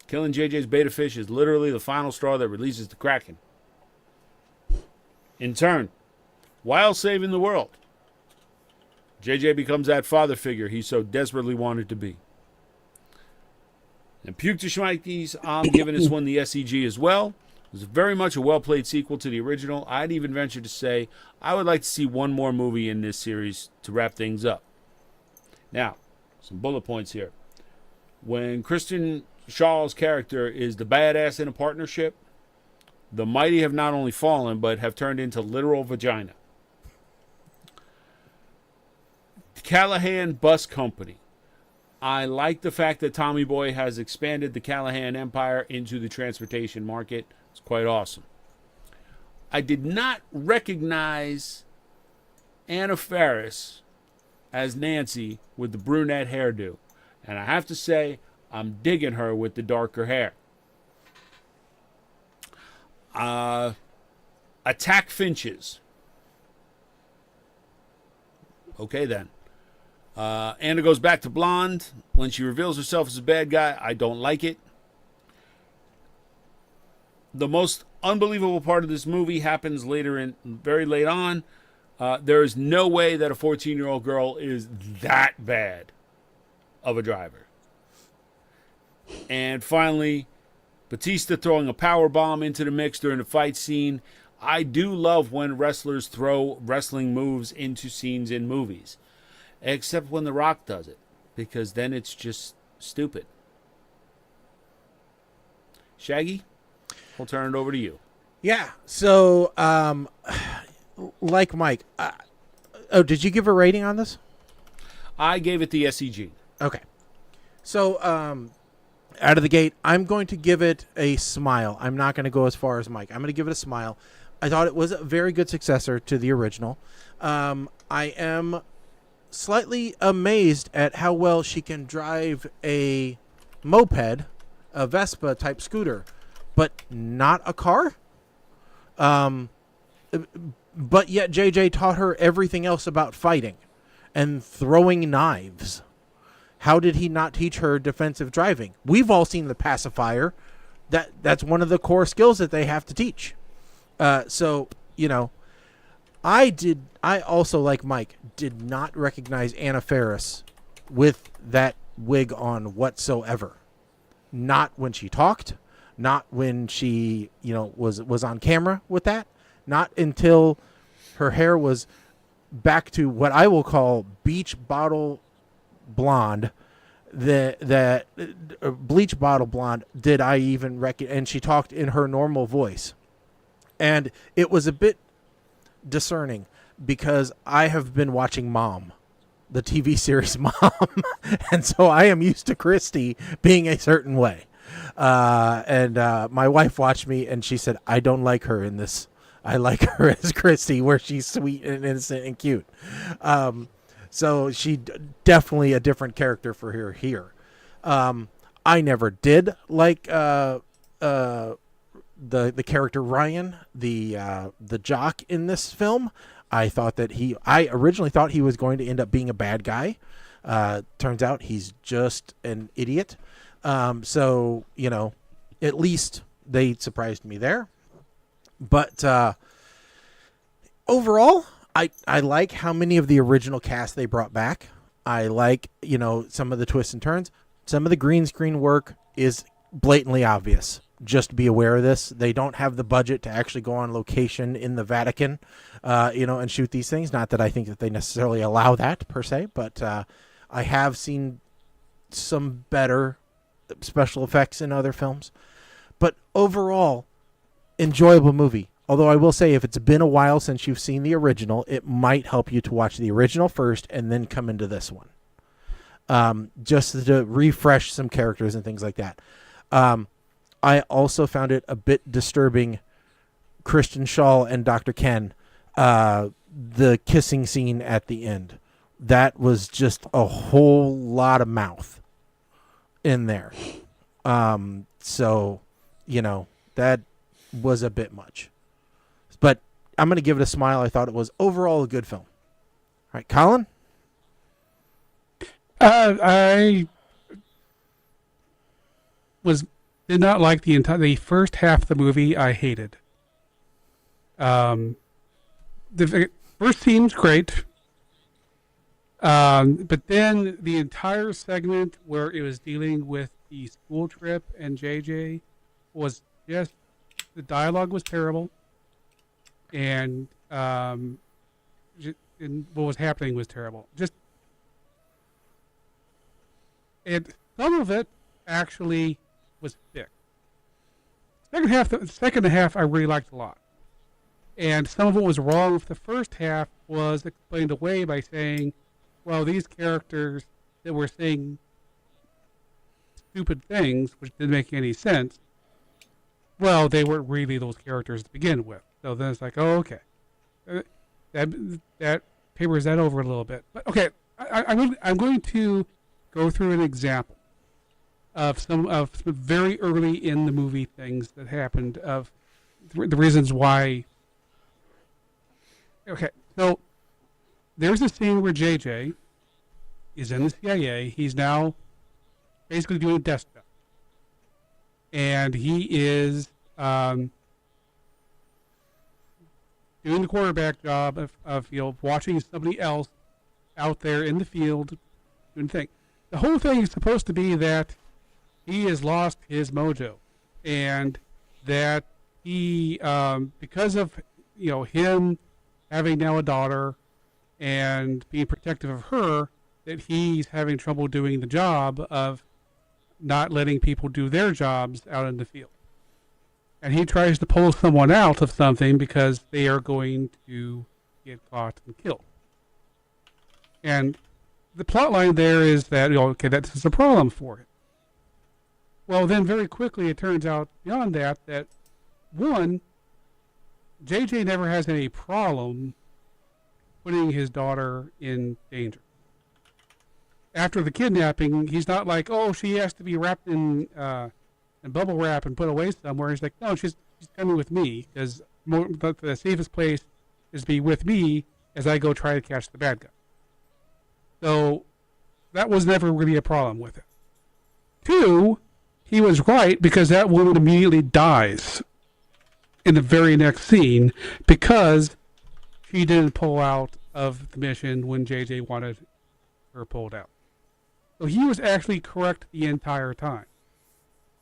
Killing JJ's beta fish is literally the final straw that releases the Kraken. In turn, while saving the world, JJ becomes that father figure he so desperately wanted to be. And Puke to Schmeicke's, I'm giving this one the SCG as well. It was very much a well-played sequel to the original. I'd even venture to say I would like to see one more movie in this series to wrap things up. Now, some bullet points here. When Christian Shaw's character is the badass in a partnership, the mighty have not only fallen, but have turned into literal vagina. Callahan Bus Company. I like the fact that Tommy Boy has expanded the Callahan empire into the transportation market. It's quite awesome. I did not recognize Anna Faris as Nancy with the brunette hairdo. And I have to say, I'm digging her with the darker hair. Attack Finches. Okay, then. Anna goes back to blonde. When she reveals herself as a bad guy, I don't like it. The most unbelievable part of this movie happens very late on. There is no way that a 14-year-old girl is that bad of a driver. And finally, Bautista throwing a power bomb into the mix during the fight scene. I do love when wrestlers throw wrestling moves into scenes in movies. Except when The Rock does it, because then it's just stupid. Shaggy, we'll turn it over to you. Yeah, so, like Mike, did you give a rating on this? I gave it the SCG. Okay. So, out of the gate, I'm going to give it a smile. I'm not going to go as far as Mike. I'm going to give it a smile. I thought it was a very good successor to the original. I am slightly amazed at how well she can drive a moped, a Vespa type scooter, but not a car. But yet JJ taught her everything else about fighting and throwing knives. How did he not teach her defensive driving? We've all seen the pacifier. That's one of the core skills that they have to teach. So, you know, I also, like Mike, did not recognize Anna Faris with that wig on whatsoever. Not when she talked, not when she, was on camera with that, not until her hair was back to what I will call beach bottle blonde. That bleach bottle blonde did I even recognize, and she talked in her normal voice. And it was a bit discerning because I have been watching Mom, the TV series Mom, and so I am used to Christy being a certain way. And my wife watched me and she said, I don't like her in this. I like her as Christy, where she's sweet and innocent and cute. So she definitely a different character for her here. I never did like the character Ryan, the jock in this film. I originally thought he was going to end up being a bad guy. Turns out he's just an idiot. So, at least they surprised me there. But overall, I like how many of the original cast they brought back. I like, some of the twists and turns. Some of the green screen work is blatantly obvious. Just be aware of this. They don't have the budget to actually go on location in the Vatican, and shoot these things. Not that I think that they necessarily allow that per se, but I have seen some better special effects in other films. But overall, enjoyable movie. Although I will say, if it's been a while since you've seen the original, it might help you to watch the original first and then come into this one. Just to refresh some characters and things like that. I also found it a bit disturbing, Christian Shaw and Dr. Ken, the kissing scene at the end. That was just a whole lot of mouth in there. So, that was a bit much. But I'm going to give it a smile. I thought it was overall a good film. All right, Colin? I did not like the first half of the movie. I hated. The first scene's great, but then the entire segment where it was dealing with the school trip and JJ was just, the dialogue was terrible, and and what was happening was terrible. Some of it actually was fixed. The second half I really liked a lot. And some of what was wrong with the first half was explained away by saying, well, these characters that were saying stupid things, which didn't make any sense, well, they weren't really those characters to begin with. So then it's like, oh, okay. That papers that over a little bit. But okay, I'm going to go through an example of some very early in the movie things that happened, of the reasons why. Okay, so there's a scene where JJ is in the CIA. He's now basically doing a desk job, and he is doing the quarterback job of watching somebody else out there in the field doing things. The whole thing is supposed to be that he has lost his mojo, and that he, because of him having now a daughter and being protective of her, that he's having trouble doing the job of not letting people do their jobs out in the field. And he tries to pull someone out of something because they are going to get caught and killed. And the plot line there is that, okay, that's a problem for it. Well, then very quickly it turns out beyond that, one, JJ never has any problem putting his daughter in danger. After the kidnapping, he's not like, oh, she has to be wrapped in bubble wrap and put away somewhere. He's like, no, she's coming with me, because the safest place is to be with me as I go try to catch the bad guy. So that was never really a problem with it. Two, he was right, because that woman immediately dies in the very next scene, because she didn't pull out of the mission when JJ wanted her pulled out. So he was actually correct the entire time.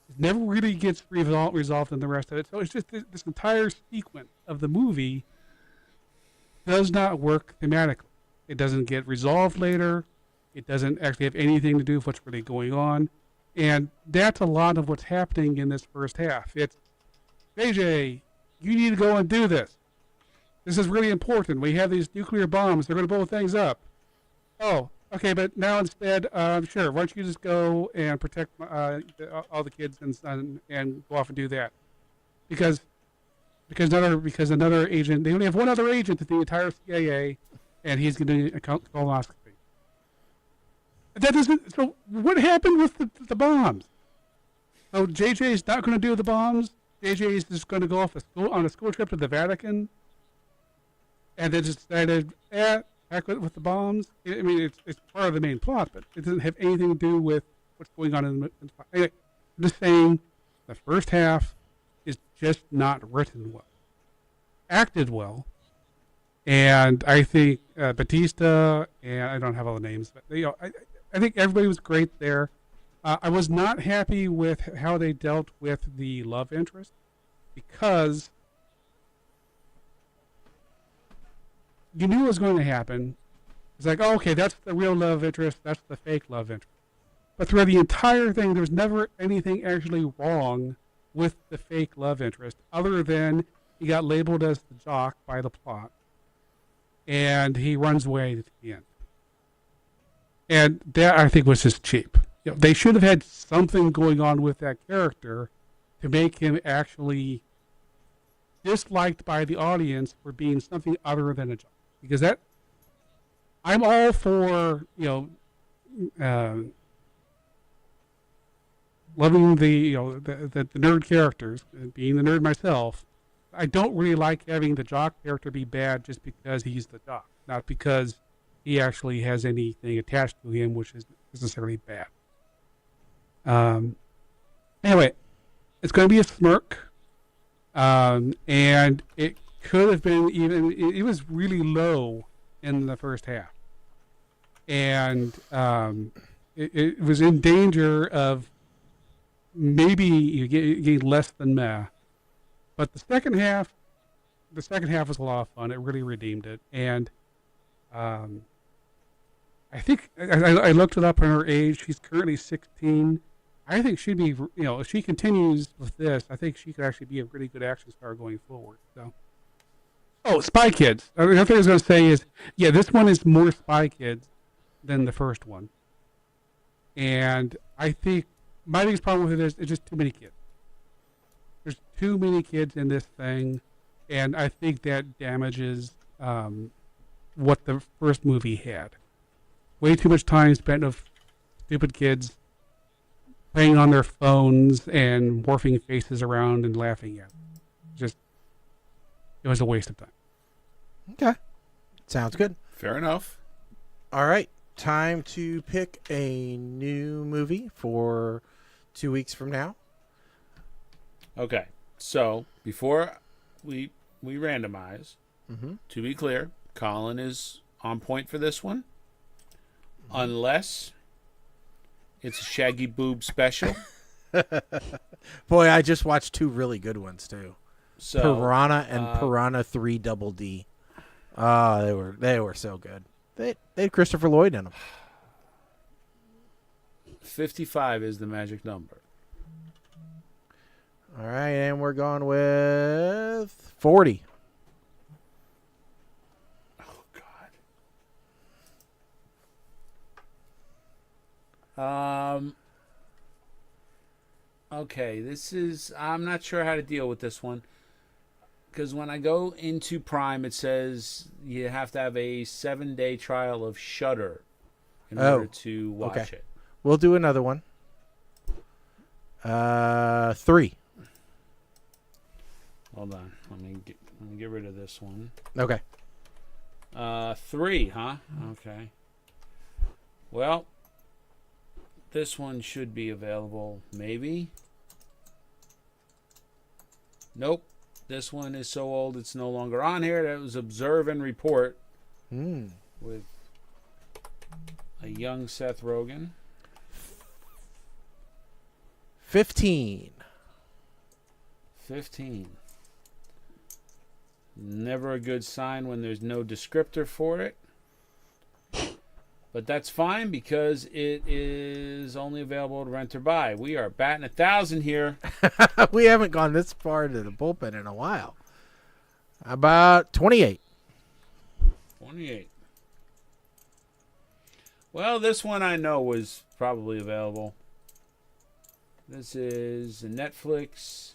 It never really gets resolved in the rest of it. So it's just this entire sequence of the movie does not work thematically. It doesn't get resolved later. It doesn't actually have anything to do with what's really going on. And that's a lot of what's happening in this first half. It's, JJ, you need to go and do this. This is really important. We have these nuclear bombs. They're going to blow things up. Oh, okay, but now instead, sure, why don't you just go and protect all the kids and go off and do that? Because another agent, they only have one other agent at the entire CIA, and he's going to do a colonoscopy. That doesn't. So what happened with the bombs? So JJ is not going to do the bombs. JJ is just going to go off on a school trip to the Vatican, and then just decided, heck with the bombs. I mean, it's part of the main plot, but it doesn't have anything to do with what's going on in the plot. Anyway, I'm just saying the first half is just not written well, acted well, and I think Bautista, and I don't have all the names, but I think everybody was great there. I was not happy with how they dealt with the love interest, because you knew it was going to happen. It's like, oh, okay, that's the real love interest, that's the fake love interest. But throughout the entire thing, there was never anything actually wrong with the fake love interest, other than he got labeled as the jock by the plot, and he runs away at the end. And that, I think, was just cheap. They should have had something going on with that character to make him actually disliked by the audience for being something other than a jock. Because that, I'm all for, loving the nerd characters, being the nerd myself. I don't really like having the jock character be bad just because he's the jock, not because he actually has anything attached to him which is necessarily bad. Anyway, it's going to be a smirk, and it could have been even. It was really low in the first half, and it was in danger of maybe getting less than meh. But the second half was a lot of fun. It really redeemed it, and I think I looked it up on her age. She's currently 16. I think she'd be, if she continues with this, I think she could actually be a really good action star going forward. So, Spy Kids. The other thing I was going to say is, yeah, this one is more Spy Kids than the first one. And I think my biggest problem with it is it's just too many kids. There's too many kids in this thing, and I think that damages what the first movie had. Way too much time spent of stupid kids playing on their phones and morphing faces around and laughing at them. It was a waste of time. Okay. Sounds good. Fair enough. All right. Time to pick a new movie for 2 weeks from now. Okay. So, before we randomize, to be clear, Colin is on point for this one. Unless it's a Shaggy Boob special. Boy, I just watched two really good ones too. So, Piranha and Piranha 3 Double D. They were so good. They had Christopher Lloyd in them. 55 is the magic number. All right, and we're going with 40. Okay, I'm not sure how to deal with this one, because when I go into Prime, it says you have to have a 7-day trial of Shudder in order to watch it. We'll do another one. 3. Hold on, let me get rid of this one. Okay. 3, huh? Okay. Well, this one should be available, maybe. Nope. This one is so old it's no longer on here. That was Observe and Report with a young Seth Rogen. 15. 15. Never a good sign when there's no descriptor for it. But that's fine because it is only available to rent or buy. We are batting 1,000 here. We haven't gone this far into the bullpen in a while. About 28. 28. Well, this one I know was probably available. This is Netflix.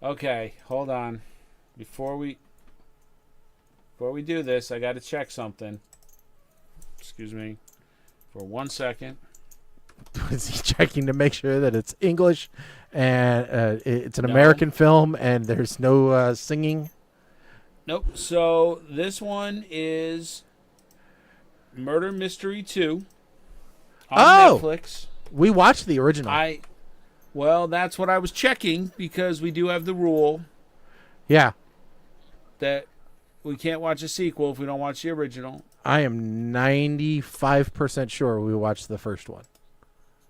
Okay, hold on. Before we do this, I got to check something. Excuse me for 1 second. Is he checking to make sure that it's English and it's an American film and there's no singing? Nope. So this one is Murder Mystery 2 on Netflix. We watched the original. Well, that's what I was checking because we do have the rule. Yeah. That we can't watch a sequel if we don't watch the original. I am 95% sure we watched the first one.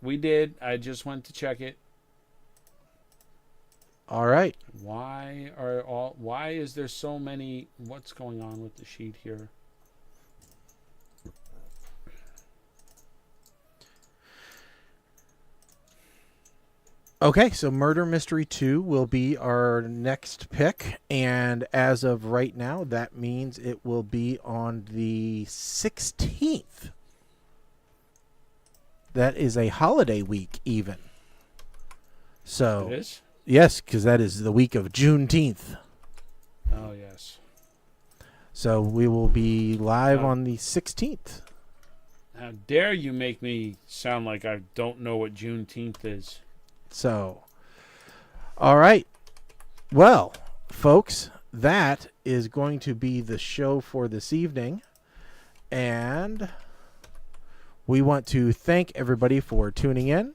We did. I just went to check it. All right. Why is there so many? What's going on with the sheet here? Okay, so Murder Mystery 2 will be our next pick, and as of right now, that means it will be on the 16th. That is a holiday week, even. So, It is? Yes, because that is the week of Juneteenth. Oh, yes. So we will be live on the 16th. How dare you make me sound like I don't know what Juneteenth is? So, all right. Well, folks, that is going to be the show for this evening. And we want to thank everybody for tuning in.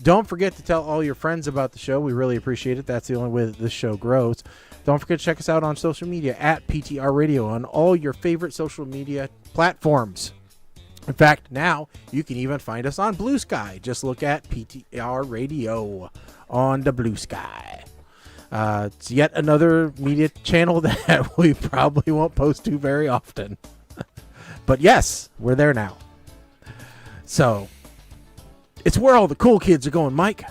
Don't forget to tell all your friends about the show. We really appreciate it. That's the only way that this show grows. Don't forget to check us out on social media at PTR Radio on all your favorite social media platforms. In fact, now you can even find us on Blue Sky. Just look at PTR Radio on the Blue Sky. It's yet another media channel that we probably won't post to very often. But yes, we're there now. So, it's where all the cool kids are going, Mike.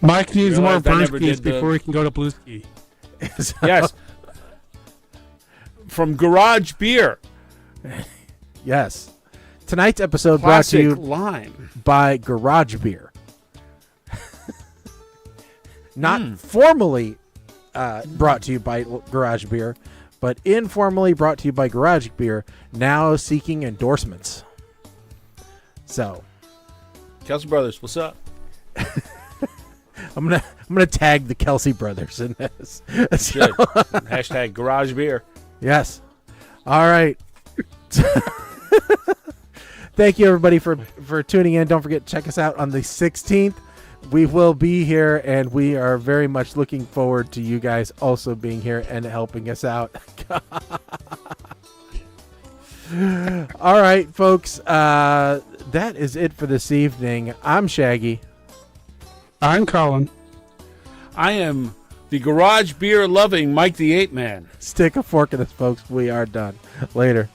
Mike needs more Realized I bird never skis did the- before he can go to Blue Ski. So- Yes. From Garage Beer. Yes. Tonight's episode Classic brought to you lime. by Garage Beer. Not formally brought to you by Garage Beer, but informally brought to you by Garage Beer, now seeking endorsements. So, Kelsey Brothers, what's up? I'm gonna tag the Kelsey brothers in this. So- Good. Hashtag Garage Beer. Yes. All right. Thank you, everybody, for tuning in. Don't forget to check us out on the 16th. We will be here, and we are very much looking forward to you guys also being here and helping us out. All right, folks. That is it for this evening. I'm Shaggy. I'm Colin. I am the Garage Beer loving Mike the Ape Man. Stick a fork in us, folks. We are done. Later.